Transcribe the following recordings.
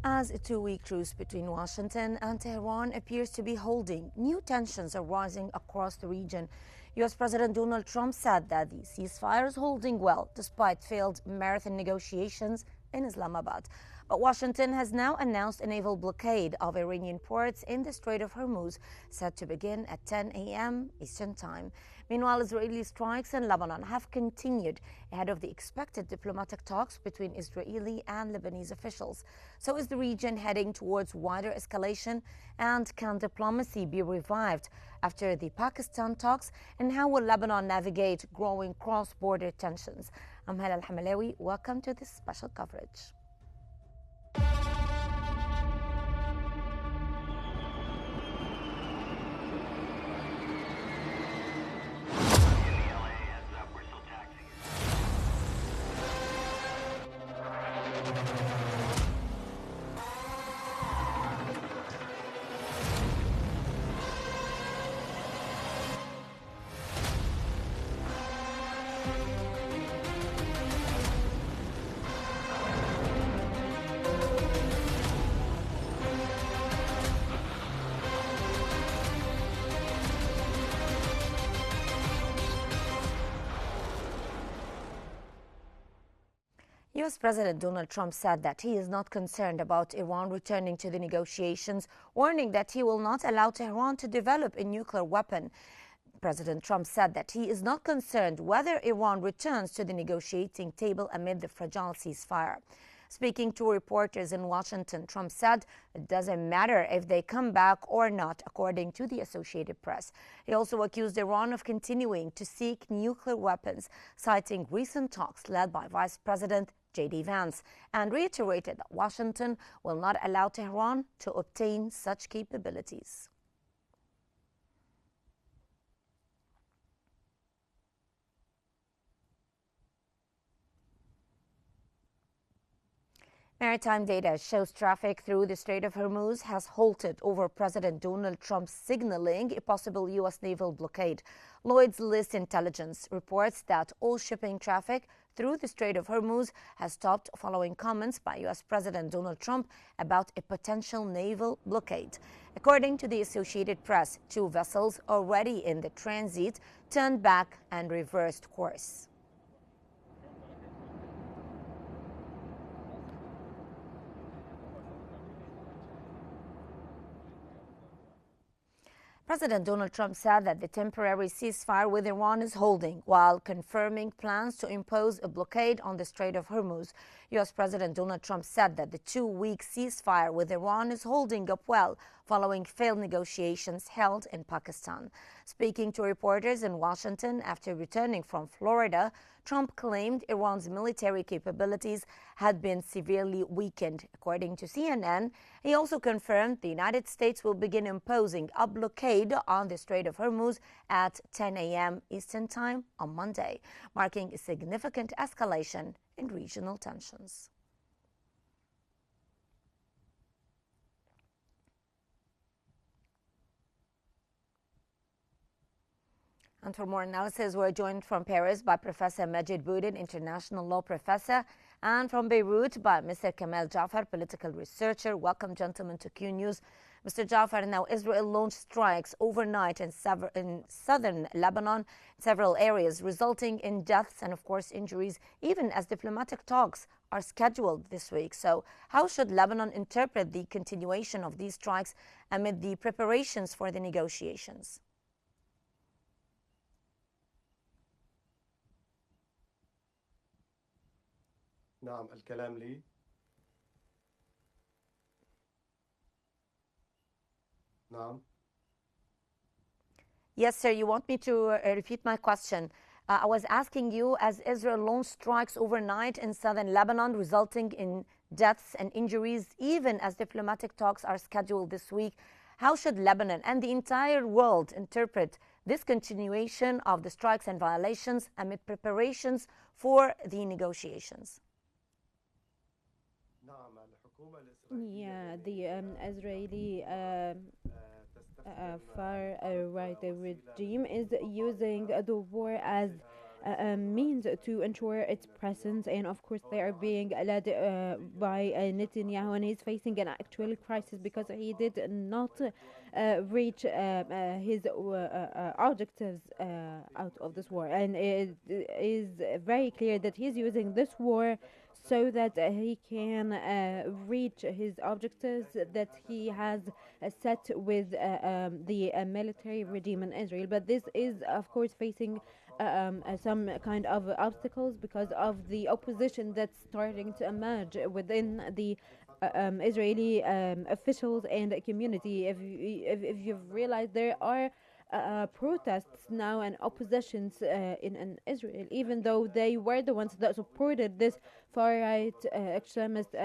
As a two-week truce between Washington and Tehran appears to be holding, new tensions are rising across the region. U.S. President Donald Trump said that the ceasefire is holding well despite failed marathon negotiations in Islamabad. But Washington has now announced a naval blockade of Iranian ports in the Strait of Hormuz, set to begin at 10 a.m. Eastern Time. Meanwhile, Israeli strikes in Lebanon have continued ahead of the expected diplomatic talks between Israeli and Lebanese officials. So is the region heading towards wider escalation? And can diplomacy be revived after the Pakistan talks? And how will Lebanon navigate growing cross-border tensions? I'm Hala Al-Hamalawi. Welcome to this special coverage. U.S. President Donald Trump said that he is not concerned about Iran returning to the negotiations, warning that he will not allow Tehran to develop a nuclear weapon. President Trump said that he is not concerned whether Iran returns to the negotiating table amid the fragile ceasefire. Speaking to reporters in Washington, Trump said it doesn't matter if they come back or not, according to the Associated Press. He also accused Iran of continuing to seek nuclear weapons, citing recent talks led by Vice President J.D. Vance, and reiterated that Washington will not allow Tehran to obtain such capabilities. Maritime data shows traffic through the Strait of Hormuz has halted over President Donald Trump's signaling a possible U.S. naval blockade. Lloyd's List Intelligence reports that all shipping traffic through the Strait of Hormuz has stopped following comments by U.S. President Donald Trump about a potential naval blockade. According to the Associated Press, two vessels already in the transit turned back and reversed course. President Donald Trump said that the temporary ceasefire with Iran is holding, while confirming plans to impose a blockade on the Strait of Hormuz. U.S. President Donald Trump said that the two-week ceasefire with Iran is holding up well, following failed negotiations held in Pakistan. Speaking to reporters in Washington after returning from Florida, Trump claimed Iran's military capabilities had been severely weakened. According to CNN, he also confirmed the United States will begin imposing a blockade on the Strait of Hormuz at 10 a.m. Eastern Time on Monday, marking a significant escalation in regional tensions. And for more analysis, we're joined from Paris by Professor Majid Boudin, international law professor, and from Beirut by Mr. Kamal Jafar, political researcher. Welcome, gentlemen, to Qnews. Mr. Jafar, now Israel launched strikes overnight in southern Lebanon, several areas, resulting in deaths and, of course, injuries, even as diplomatic talks are scheduled this week. So how should Lebanon interpret the continuation of these strikes amid the preparations for the negotiations? نعم الكلام لي. نعم. Yes, sir. You want me to repeat my question? I was asking you, as Israel launched strikes overnight in southern Lebanon, resulting in deaths and injuries, even as diplomatic talks are scheduled this week, how should Lebanon and the entire world interpret this continuation of the strikes and violations amid preparations for the negotiations? Yeah, the Israeli far right regime is using the war as means to ensure its presence. And of course, they are being led by Netanyahu, and he's facing an actual crisis because he did not reach his objectives out of this war. And it is very clear that he's using this war so that he can reach his objectives that he has set with the military regime in Israel. But this is, of course, facing some kind of obstacles because of the opposition that's starting to emerge within the Israeli officials and community. If you've realized, there are protests now and oppositions in Israel, even though they were the ones that supported this far right extremist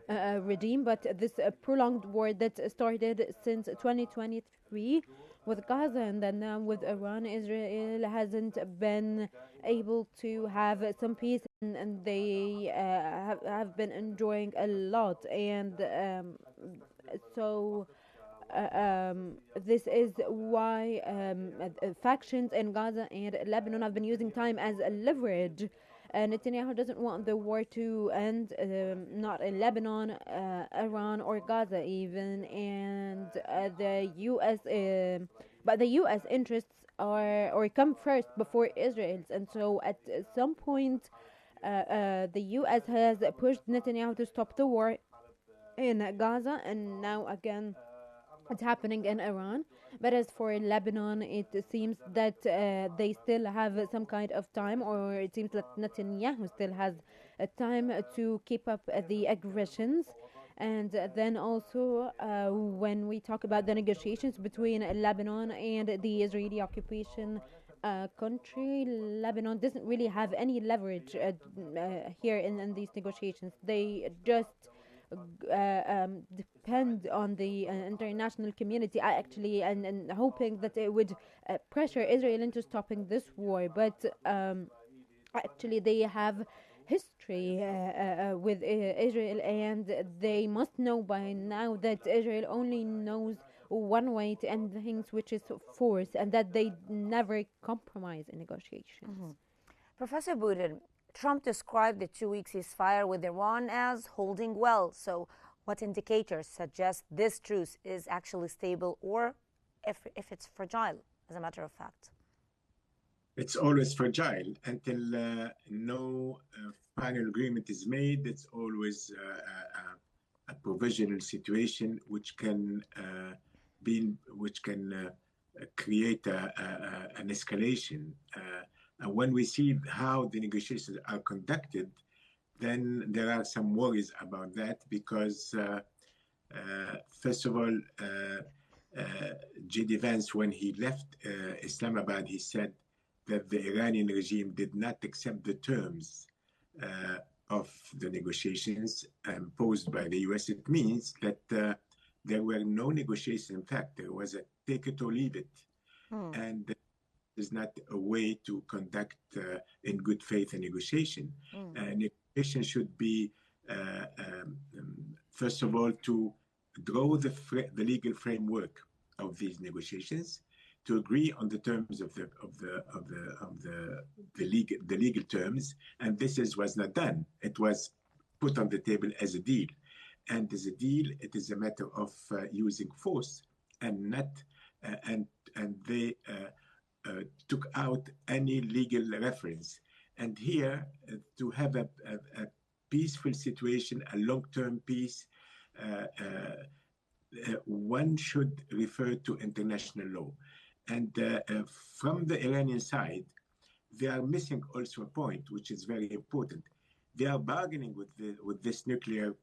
regime. But this prolonged war that started since 2023 with Gaza and then now with Iran, Israel hasn't been able to have some peace, and they have been enjoying a lot. And so this is why factions in Gaza and Lebanon have been using time as a leverage. Netanyahu doesn't want the war to end, not in Lebanon, Iran, or Gaza even. And the U.S. But the U.S. interests are or come first before Israel's, and so at some point, the U.S. has pushed Netanyahu to stop the war in Gaza, and now again it's happening in Iran. But as for Lebanon, it seems that they still have some kind of time, or it seems that Netanyahu still has a time to keep up the aggressions. And then also, when we talk about the negotiations between Lebanon and the Israeli occupation country, Lebanon doesn't really have any leverage here in these negotiations. They just depend on the international community actually, and hoping that it would pressure Israel into stopping this war. But actually they have history with Israel, and they must know by now that Israel only knows one way to end things, which is force, and that they never compromise in negotiations. Professor Budin, Trump described the 2 week ceasefire with Iran as holding well. So, what indicators suggest this truce is actually stable, or if it's fragile, as a matter of fact? It's always fragile until no final agreement is made. It's always a provisional situation which can create an escalation. And when we see how the negotiations are conducted, then there are some worries about that because, first of all, J.D. Vance, when he left Islamabad, he said that the Iranian regime did not accept the terms of the negotiations imposed by the U.S. It means that there were no negotiations. In fact, there was a take it or leave it. And is not a way to conduct in good faith a negotiation. Negotiation should be, first of all, to draw the legal framework of these negotiations, to agree on the terms of the legal terms, and this was not done. It was put on the table as a deal, and as a deal, it is a matter of using force and not and they took out any legal reference. And here, to have a peaceful situation, a long-term peace, one should refer to international law. And from the Iranian side, they are missing also a point, which is very important. They are bargaining with this nuclear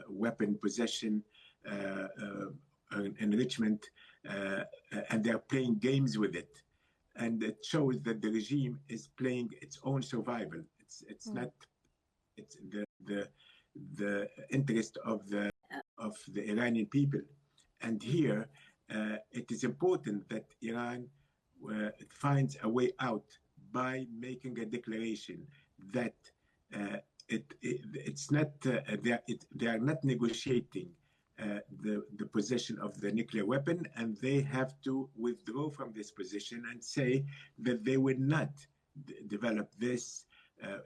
weapon possession, enrichment, and they are playing games with it. And it shows that the regime is playing its own survival. It's not the interest of the Iranian people. And here, it is important that Iran finds a way out by making a declaration that it's not they are not negotiating the possession of the nuclear weapon, and they have to withdraw from this position and say that they will not develop this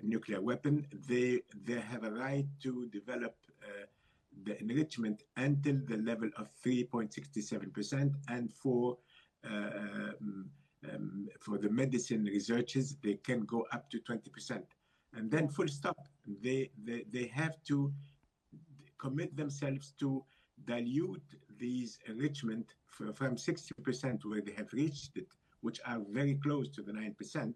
nuclear weapon. They have a right to develop the enrichment until the level of 3.67%, and for the medicine researchers, they can go up to 20%. And then full stop. They have to commit themselves to dilute these enrichment from 60% where they have reached it, which are very close to the 90%,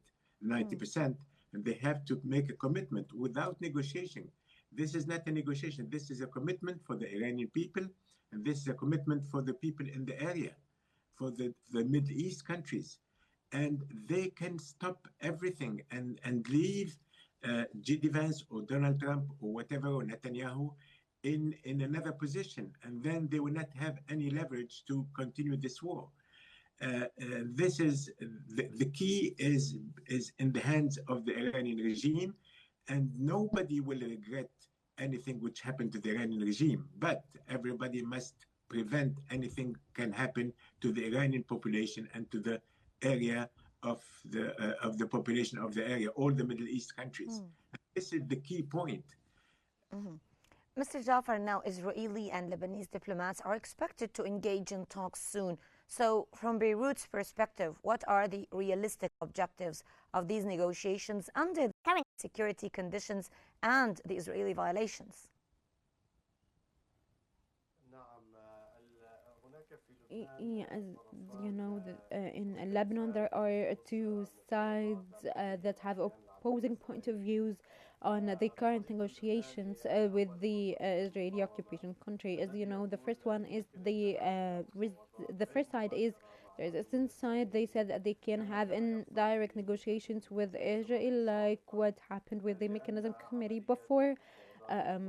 and they have to make a commitment without negotiation. This is not a negotiation. This is a commitment for the Iranian people, and this is a commitment for the people in the area, for the Middle East countries. And they can stop everything and leave J.D. Vance or Donald Trump or whatever, or Netanyahu, in another position, and then they will not have any leverage to continue this war. This is the key is in the hands of the Iranian regime, and nobody will regret anything which happened to the Iranian regime, but everybody must prevent anything can happen to the Iranian population and to the area of the population of the area, all the Middle East countries. This is the key point. Mr. Jafar, now Israeli and Lebanese diplomats are expected to engage in talks soon. So from Beirut's perspective, what are the realistic objectives of these negotiations under the current security conditions and the Israeli violations? Yeah, as you know, in Lebanon there are two sides that have opposing point of views on the current negotiations with the Israeli occupation country. As you know, the first one is the first side is the resistance side. They said that they can have indirect negotiations with Israel, like what happened with the mechanism committee before.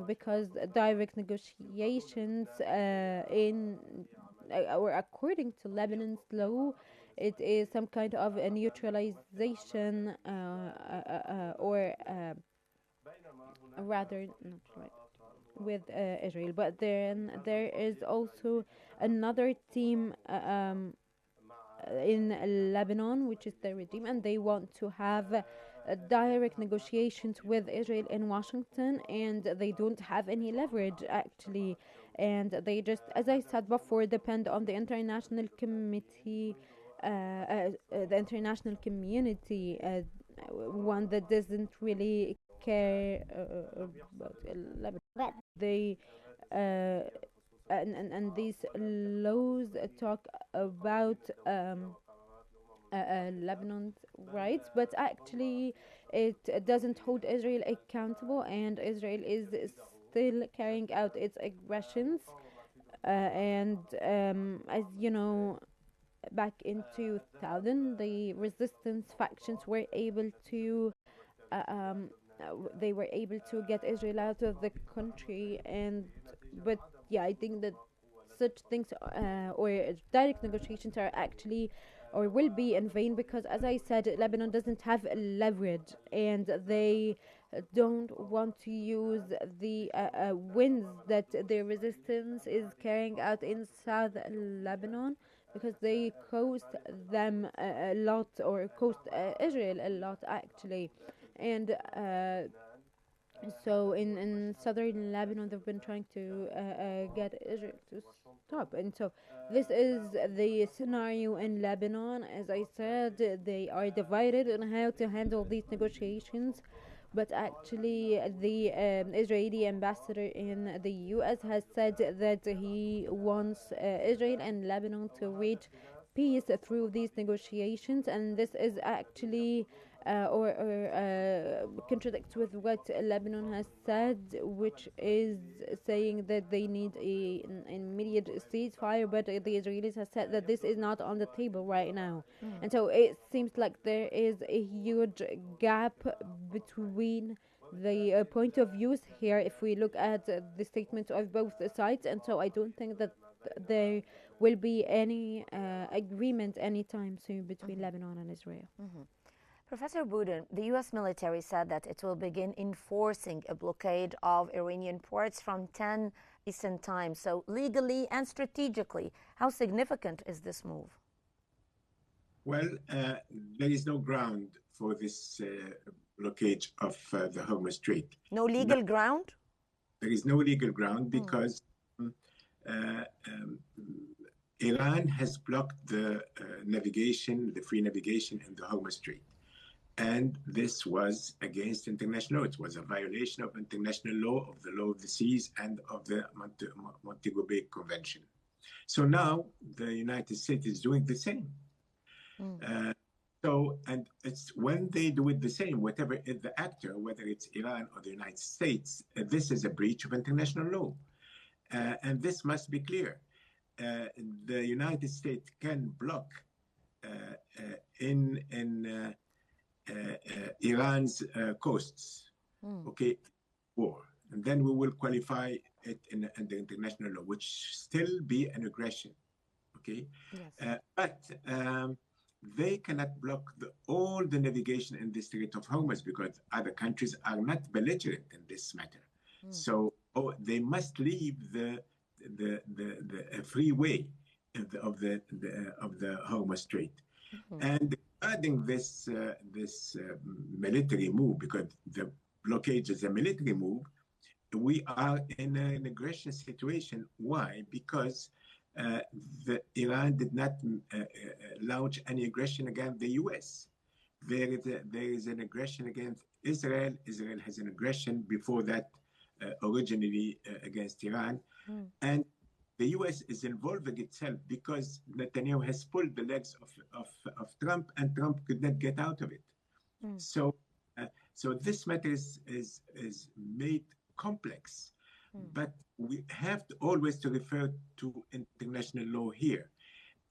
Because direct negotiations or according to Lebanon's law, it is some kind of a neutralization or rather not right with Israel. But then there is also another team in Lebanon, which is the regime, and they want to have direct negotiations with Israel in Washington, and they don't have any leverage actually, and they just, as I said before, depend on the international committee, the international community, one that doesn't really care about Lebanon. But they and these laws talk about Lebanon's rights, but actually it doesn't hold Israel accountable, and Israel is still carrying out its aggressions. And as you know, back in 2000, the resistance factions were able to they were able to get Israel out of the country, but yeah, I think that such things or direct negotiations are actually or will be in vain, because as I said, Lebanon doesn't have leverage, and they don't want to use the wins that the resistance is carrying out in South Lebanon, because they cost them a lot, or cost Israel a lot actually. And so in southern Lebanon, they've been trying to get Israel to stop. And so this is the scenario in Lebanon. As I said, they are divided on how to handle these negotiations. But actually, the Israeli ambassador in the U.S. has said that he wants Israel and Lebanon to reach peace through these negotiations, and this is actually contradicts with what Lebanon has said, which is saying that they need an immediate ceasefire, but the Israelis have said that this is not on the table right now. And so it seems like there is a huge gap between the point of views here if we look at the statements of both sides, and so I don't think that there will be any agreement anytime soon between Lebanon and Israel. Professor Boudin, the U.S. military said that it will begin enforcing a blockade of Iranian ports from 10 Eastern Time. So legally and strategically, how significant is this move? Well, there is no ground for this blockade of the Hormuz Strait. No legal ground? There is no legal ground because Iran has blocked the navigation, the free navigation in the Hormuz Strait. And this was against international law. It was a violation of international law, of the law of the seas, and of the Montego Bay Convention. So now the United States is doing the same. And it's when they do it the same, whatever is the actor, whether it's Iran or the United States, this is a breach of international law. And this must be clear. The United States can block in Iran's coasts, okay, war. And then we will qualify it under international law, which still be an aggression, okay? Yes. But they cannot block all the navigation in the Strait of Hormuz because other countries are not belligerent in this matter. So they must leave the free way of the Hormuz Strait. And regarding this military move, because the blockade is a military move, we are in an aggression situation. Why? Because Iran did not launch any aggression against the U.S. There is an aggression against Israel. Israel has an aggression before that, originally against Iran. And the U.S. is involving itself because Netanyahu has pulled the legs of Trump, and Trump could not get out of it. So this matter is made complex. But we have to always to refer to international law here.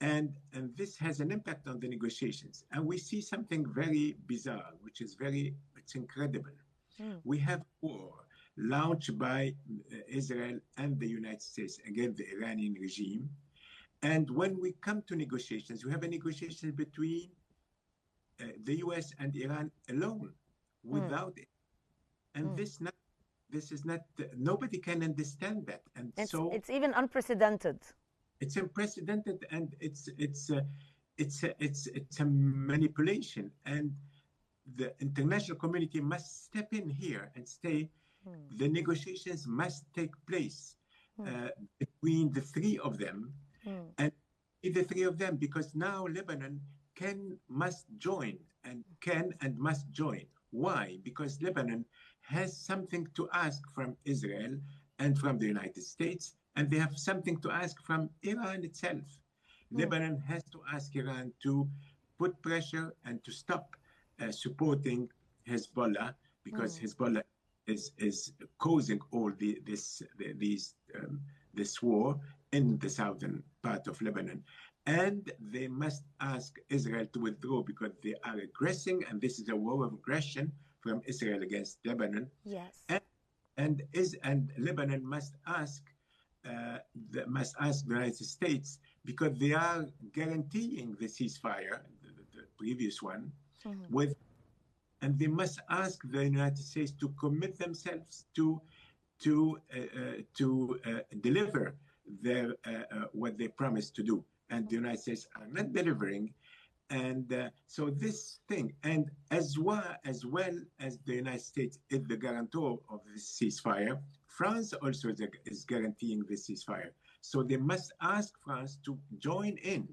And this has an impact on the negotiations. And we see something very bizarre, which is it's incredible. We have war launched by Israel and the United States against the Iranian regime. And when we come to negotiations, we have a negotiation between the US and Iran alone, without it. And this is not, nobody can understand that. And it's even unprecedented. It's unprecedented, and it's a manipulation. And the international community must step in here and say the negotiations must take place between the three of them, and the three of them, because now Lebanon must join and must join. Why? Because Lebanon has something to ask from Israel and from the United States, and they have something to ask from Iran itself. Lebanon has to ask Iran to put pressure and to stop supporting Hezbollah, because Hezbollah is causing all this war in the southern part of Lebanon. And they must ask Israel to withdraw because they are aggressing, and this is a war of aggression from Israel against Lebanon. Yes. And Lebanon must ask the United States, because they are guaranteeing the ceasefire, the previous one, and they must ask the United States to commit themselves to deliver their what they promised to do. And the United States are not delivering. And so this thing, and as well as the United States is the guarantor of this ceasefire, France also is guaranteeing this ceasefire. So they must ask France to join in.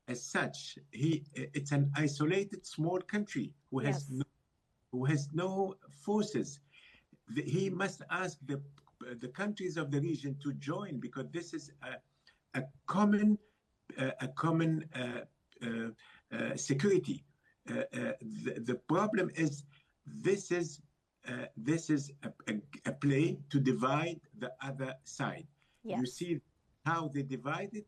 As such, it's an isolated small country who has no forces. He must ask the countries of the region to join, because this is a common security. The problem is this is a play to divide the other side. You see how they divide it,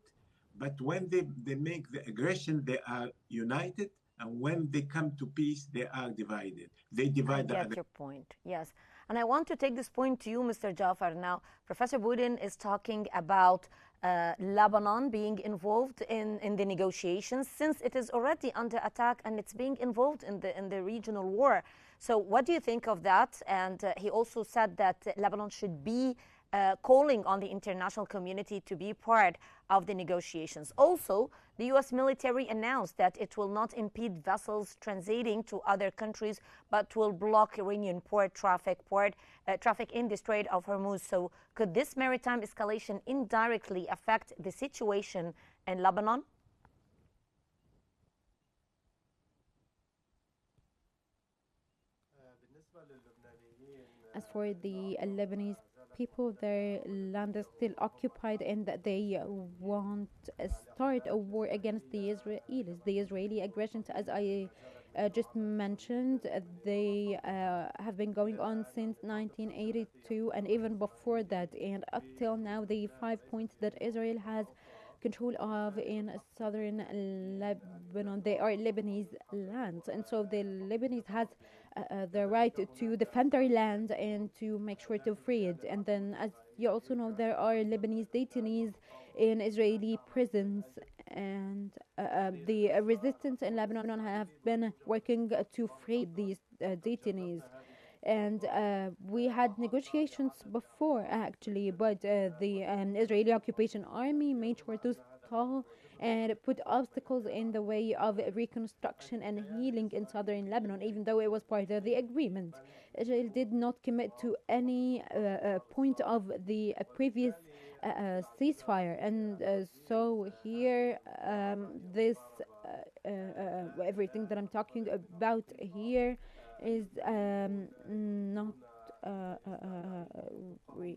but when they make the aggression, they are united, and when they come to peace, they are divided. They divide the other. I get your point, yes. And I want to take this point to you, Mr. Jafar. Now, Professor Boudin is talking about Lebanon being involved in the negotiations, since it is already under attack and it's being involved in the regional war. So what do you think of that? And he also said that Lebanon should be calling on the international community to be part of the negotiations. Also, The U.S. military announced that it will not impede vessels transiting to other countries, but will block Iranian port traffic in the Strait of Hormuz. So could this maritime escalation indirectly affect the situation in Lebanon? As for the Lebanese people, their land is still occupied and that they won't start a war against the Israelis. The Israeli aggressions, as I just mentioned, they have been going on since 1982 and even before that. And up till now, the 5 points that Israel has control of in southern Lebanon, they are Lebanese lands. And so the Lebanese has the right to defend their land and to make sure to free it. And then, as you also know, there are Lebanese detainees in Israeli prisons, and the resistance in Lebanon have been working to free these detainees. And we had negotiations before, actually, but the Israeli occupation army made sure to stall and put obstacles in the way of reconstruction and healing in southern Lebanon, even though it was part of the agreement. Israel did not commit to any point of the previous ceasefire, and so here this everything that I'm talking about here is not real.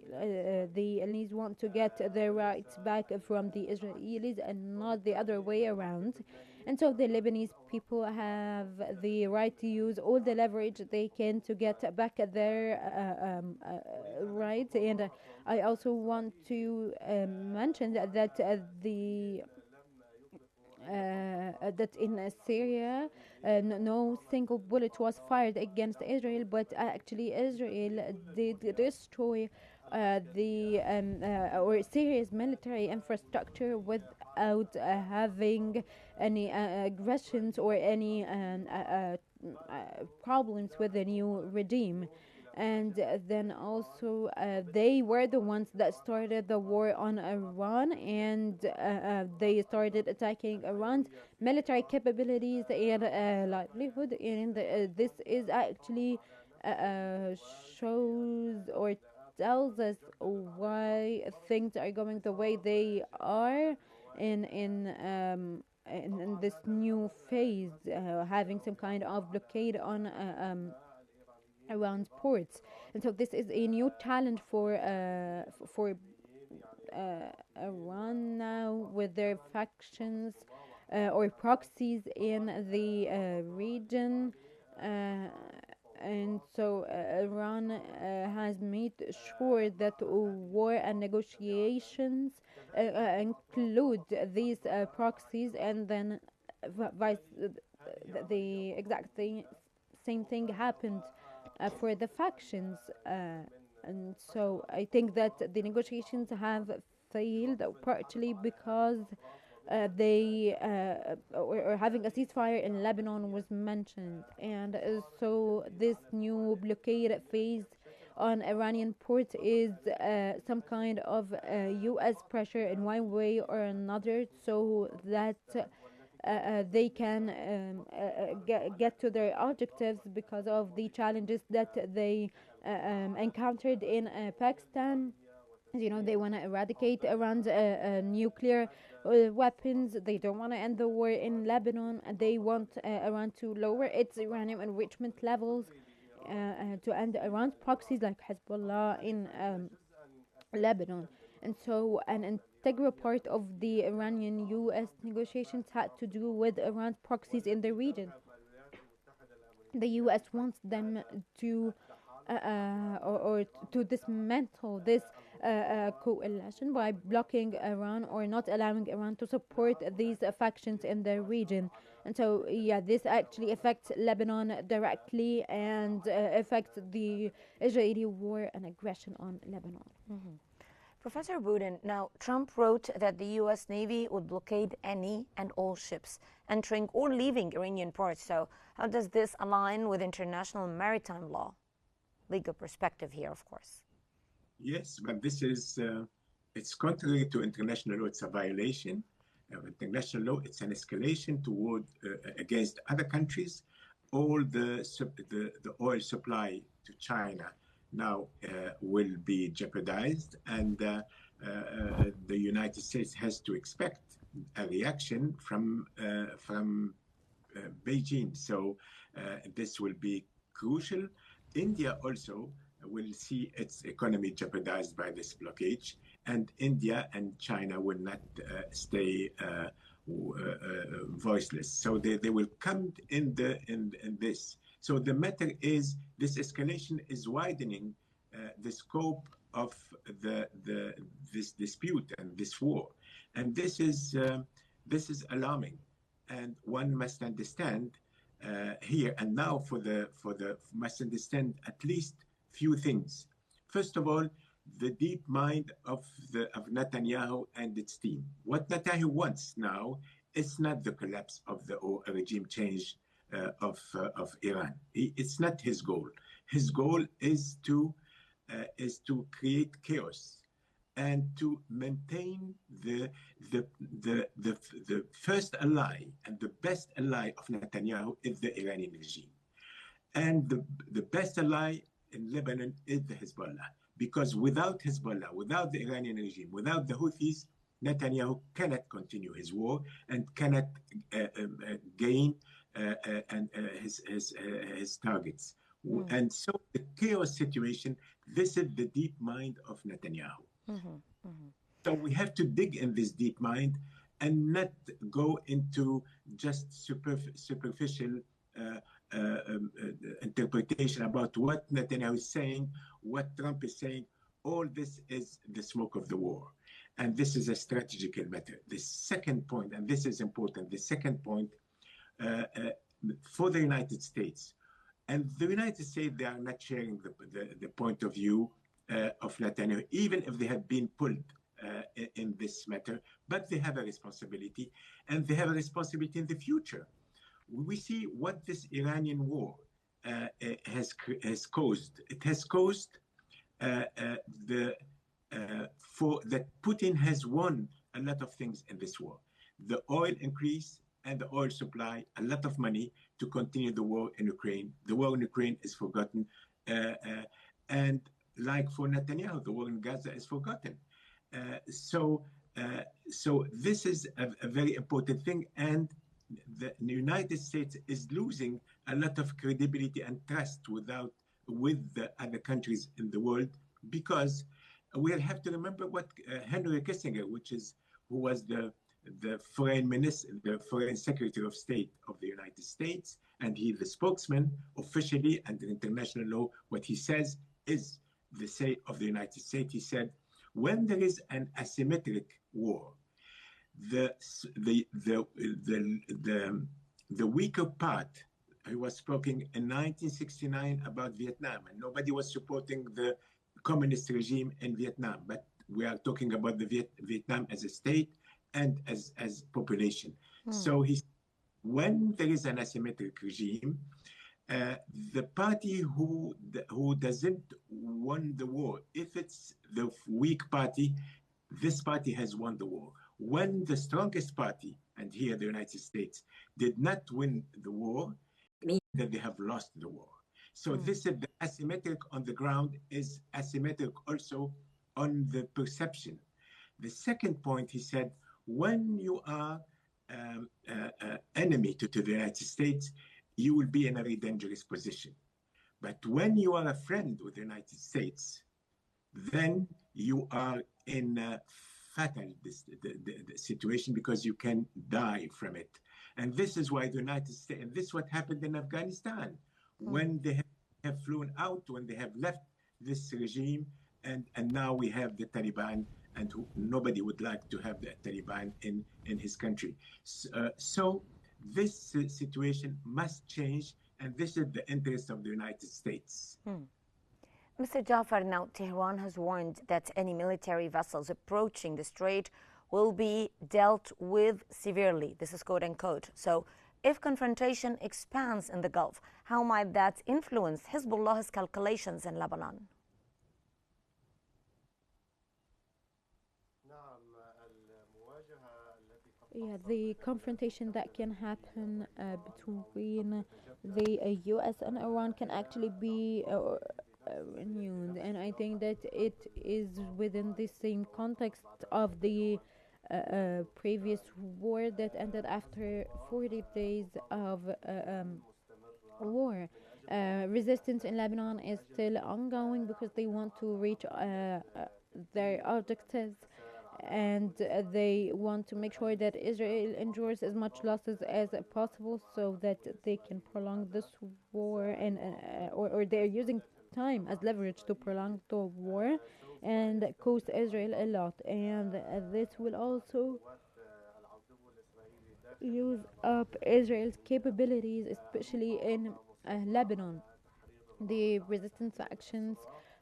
The Lebanese want to get their rights back from the Israelis and not the other way around. And so the Lebanese people have the right to use all the leverage they can to get back their rights. And I also want to mention that that in Syria, no single bullet was fired against Israel, but actually Israel did destroy the or Syria's military infrastructure without having any aggressions or any problems with the new regime. And then also they were the ones that started the war on Iran, and they started attacking Iran's military capabilities and livelihood. And this is actually shows or tells us why things are going the way they are in this new phase, having some kind of blockade on around ports. And so this is a new challenge for Iran now, with their factions or proxies in the region. And so Iran has made sure that war and negotiations include these proxies, and then vice the exact same thing happened for the factions. And so I think that the negotiations have failed partially because they or having a ceasefire in Lebanon was mentioned, and so this new blockade phase on Iranian ports is some kind of U.S. pressure in one way or another, so that they can get to their objectives because of the challenges that they encountered in Pakistan. You know, they want to eradicate Iran's nuclear weapons. They don't want to end the war in Lebanon. They want Iran to lower its uranium enrichment levels, to end Iran's proxies like Hezbollah in Lebanon. And so an integral part of the Iranian-US negotiations had to do with Iran's proxies in the region. The US wants them to or to dismantle this coalition by blocking Iran or not allowing Iran to support these factions in the region. And so, yeah, this actually affects Lebanon directly and affects the Israeli war and aggression on Lebanon. Mm-hmm. Professor Boudin, now Trump wrote that the U.S. Navy would blockade any and all ships entering or leaving Iranian ports. So how does this align with international maritime law? Legal perspective here, of course. Yes, but this is, it's contrary to international law. It's a violation. international law. It's an escalation toward against other countries. All the oil supply to China now will be jeopardized, and the United States has to expect a reaction from Beijing. So this will be crucial. India also will see its economy jeopardized by this blockade, and India and China will not stay voiceless. So they will come in this. So the matter is, this escalation is widening the scope of this dispute and this war, and this is alarming. And one must understand here and now must understand at least few things. First of all, the deep mind of Netanyahu and its team. What Netanyahu wants now is not the collapse of the regime change of Iran. It's not his goal. His goal is to create chaos and to maintain the first ally and the best ally of Netanyahu is the Iranian regime. And the best ally in Lebanon is the Hezbollah. Because without Hezbollah, without the Iranian regime, without the Houthis, Netanyahu cannot continue his war and cannot gain his targets. And so the chaos situation, this is the deep mind of Netanyahu. So we have to dig in this deep mind and not go into just superficial interpretation about what Netanyahu is saying, what Trump is saying. All this is the smoke of the war. And this is a strategical matter. The second point, and this is important, the second point for the United States, and the United States, they are not sharing the point of view of Netanyahu, even if they have been pulled in this matter, but they have a responsibility, and they have a responsibility in the future. We see what this Iranian war has caused. It has caused that Putin has won a lot of things in this war. The oil increase and the oil supply, a lot of money to continue the war in Ukraine. The war in Ukraine is forgotten. And like for Netanyahu, the war in Gaza is forgotten. So this is a very important thing. And the United States is losing a lot of credibility and trust with the other countries in the world, because we'll have to remember what Henry Kissinger, who was the foreign minister, the foreign secretary of state of the United States, and he's the spokesman officially under international law. What he says is the say of the United States. He said, when there is an asymmetric war, the weaker part. He was speaking in 1969 about Vietnam, and nobody was supporting the communist regime in Vietnam, but we are talking about the Vietnam as a state and as population. So when there is an asymmetric regime, the party who doesn't won the war, if it's the weak party, this party has won the war. When the strongest party, and here the United States, did not win the war, it means that they have lost the war. So this is the asymmetric on the ground is asymmetric also on the perception. The second point, he said, when you are enemy to the United States, you will be in a very dangerous position. But when you are a friend with the United States, then you are in a fatal the situation, because you can die from it. And this is why the United States, and this is what happened in Afghanistan, when they have flown out, when they have left this regime, and now we have the Taliban, and nobody would like to have the Taliban in his country. So this situation must change, and this is the interest of the United States. Mr. Jafar, now Tehran has warned that any military vessels approaching the strait will be dealt with severely. This is quote unquote. So if confrontation expands in the Gulf, how might that influence Hezbollah's calculations in Lebanon? Yeah, the confrontation that can happen between the US and Iran can actually be renewed, and I think that it is within the same context of the previous war that ended after 40 days of war. Resistance in Lebanon is still ongoing because they want to reach their objectives, and they want to make sure that Israel endures as much losses as possible so that they can prolong this war, and or they're using time as leverage to prolong the war and cost Israel a lot, and this will also use up Israel's capabilities, especially in Lebanon. The resistance factions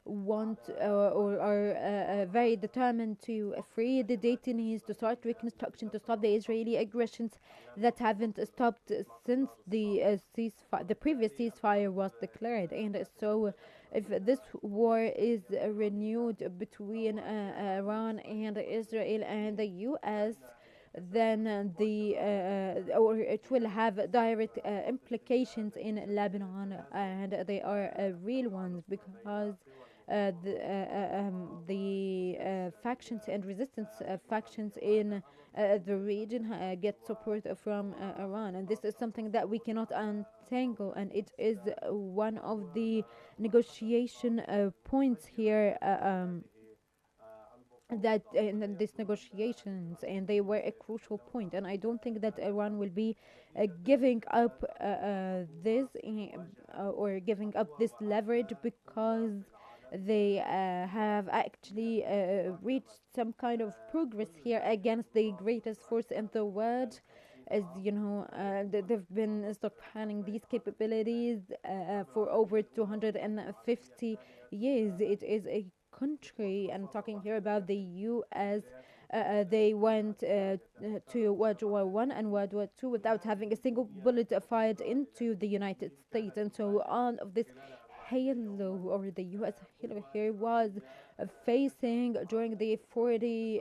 want or are very determined to free the detainees, to start reconstruction, to stop the Israeli aggressions that haven't stopped since the previous ceasefire was declared. And so, if this war is renewed between Iran and Israel and the U.S., then or it will have direct implications in Lebanon, and they are real ones because the factions and resistance factions in the region get support from Iran, and this is something that we cannot untangle, and it is one of the negotiation points here. That in these negotiations, and they were a crucial point, and I don't think that Iran will be giving up this or giving up this leverage, because they have actually reached some kind of progress here against the greatest force in the world. As you know, they've been stockpiling these capabilities for over 250 years. It is a country, and talking here about the U.S., they went to World War One and World War Two without having a single bullet fired into the United States, and so all of this halo, or the U.S. halo here, was facing during the 40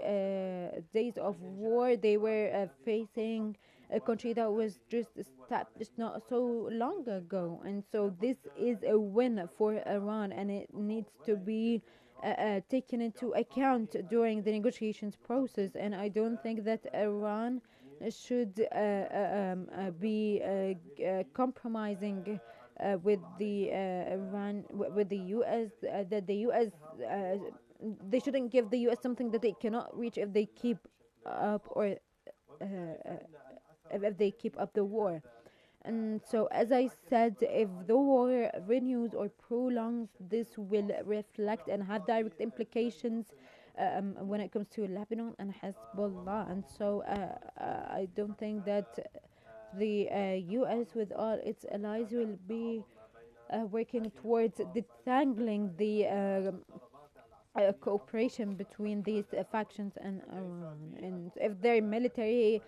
days of war. They were facing a country that was just established not so long ago, and so this is a win for Iran, and it needs to be taken into account during the negotiations process. And I don't think that Iran should be compromising with the Iran with the U.S. That the U.S. They shouldn't give the U.S. something that they cannot reach if they keep up or if they keep up the war. And so, as I said, if the war renews or prolongs, this will reflect and have direct implications when it comes to Lebanon and Hezbollah. And so, I don't think that the U.S. with all its allies will be working towards detangling the cooperation between these factions and Iran. And if their military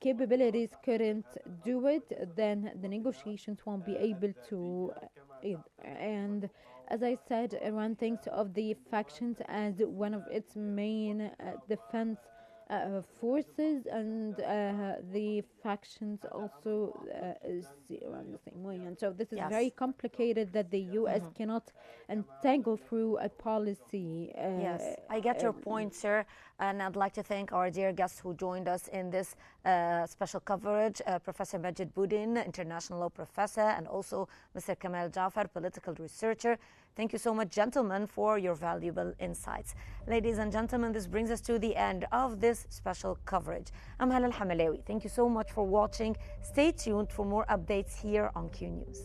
capabilities couldn't do it, then the negotiations won't be able to either. And as I said, Iran thinks of the factions as one of its main defense forces, and the factions also see Iran the same way. And so this is very complicated that the U.S. cannot entangle through a policy. Yes, I get your point, sir. And I'd like to thank our dear guests who joined us in this special coverage, Professor Majid Boudin, international law professor, and also Mr. Kamal Jafar, political researcher. Thank you so much, gentlemen, for your valuable insights. Ladies and gentlemen, this brings us to the end of this special coverage. I'm Halal Hamalawi. Thank you so much for watching. Stay tuned for more updates here on Q News.